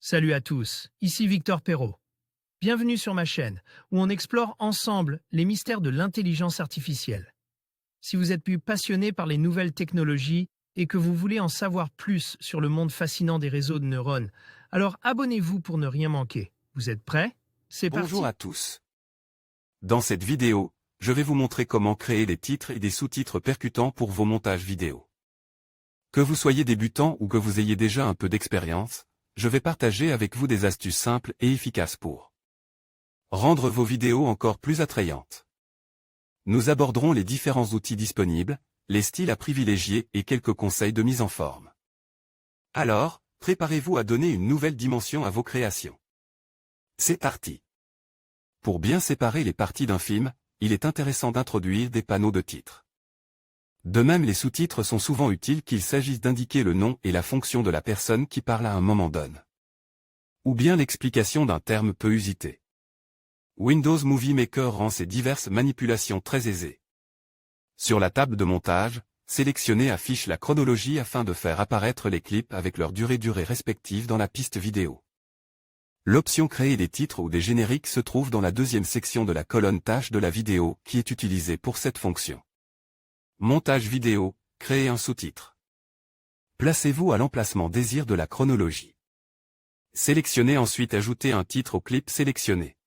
Salut à tous, ici Victor Perrault. Bienvenue sur ma chaîne, où on explore ensemble les mystères de l'intelligence artificielle. Si vous êtes plus passionné par les nouvelles technologies et que vous voulez en savoir plus sur le monde fascinant des réseaux de neurones, alors abonnez-vous pour ne rien manquer. Vous êtes prêts? C'est parti. Bonjour à tous. Dans cette vidéo, je vais vous montrer comment créer des titres et des sous-titres percutants pour vos montages vidéo. Que vous soyez débutant ou que vous ayez déjà un peu d'expérience, je vais partager avec vous des astuces simples et efficaces pour rendre vos vidéos encore plus attrayantes. Nous aborderons les différents outils disponibles, les styles à privilégier et quelques conseils de mise en forme. Alors, préparez-vous à donner une nouvelle dimension à vos créations. C'est parti. Pour bien séparer les parties d'un film, il est intéressant d'introduire des panneaux de titres. De même, les sous-titres sont souvent utiles qu'il s'agisse d'indiquer le nom et la fonction de la personne qui parle à un moment donné, ou bien l'explication d'un terme peu usité. Windows Movie Maker rend ces diverses manipulations très aisées. Sur la table de montage, sélectionnez affiche la chronologie afin de faire apparaître les clips avec leur durée respective dans la piste vidéo. L'option créer des titres ou des génériques se trouve dans la deuxième section de la colonne tâches de la vidéo qui est utilisée pour cette fonction. Montage vidéo, créer un sous-titre. Placez-vous à l'emplacement désir de la chronologie. Sélectionnez ensuite ajouter un titre au clip sélectionné.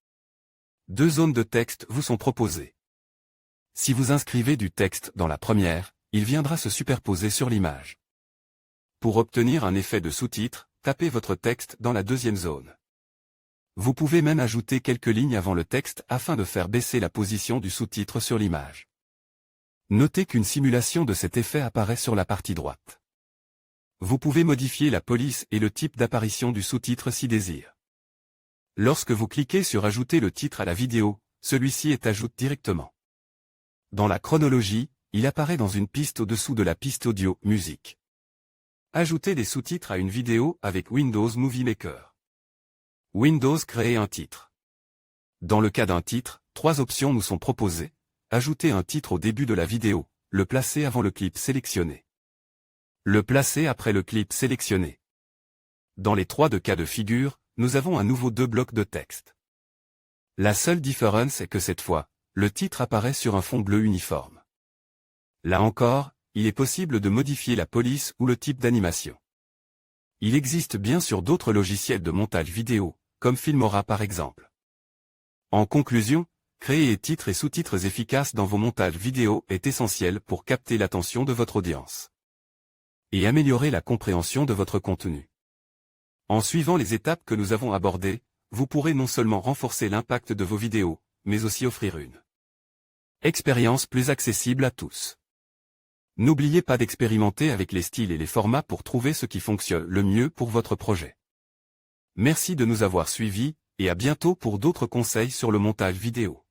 Deux zones de texte vous sont proposées. Si vous inscrivez du texte dans la première, il viendra se superposer sur l'image. Pour obtenir un effet de sous-titre, tapez votre texte dans la deuxième zone. Vous pouvez même ajouter quelques lignes avant le texte afin de faire baisser la position du sous-titre sur l'image. Notez qu'une simulation de cet effet apparaît sur la partie droite. Vous pouvez modifier la police et le type d'apparition du sous-titre si désir. Lorsque vous cliquez sur ajouter le titre à la vidéo, celui-ci est ajouté directement. Dans la chronologie, il apparaît dans une piste au-dessous de la piste audio musique. Ajoutez des sous-titres à une vidéo avec Windows Movie Maker. Windows créer un titre. Dans le cas d'un titre, trois options nous sont proposées. Ajouter un titre au début de la vidéo, le placer avant le clip sélectionné. Le placer après le clip sélectionné. Dans les trois cas de figure, nous avons à nouveau deux blocs de texte. La seule différence est que cette fois, le titre apparaît sur un fond bleu uniforme. Là encore, il est possible de modifier la police ou le type d'animation. Il existe bien sûr d'autres logiciels de montage vidéo, comme Filmora par exemple. En conclusion, créer titres et sous-titres efficaces dans vos montages vidéo est essentiel pour capter l'attention de votre audience et améliorer la compréhension de votre contenu. En suivant les étapes que nous avons abordées, vous pourrez non seulement renforcer l'impact de vos vidéos, mais aussi offrir une expérience plus accessible à tous. N'oubliez pas d'expérimenter avec les styles et les formats pour trouver ce qui fonctionne le mieux pour votre projet. Merci de nous avoir suivis, et à bientôt pour d'autres conseils sur le montage vidéo.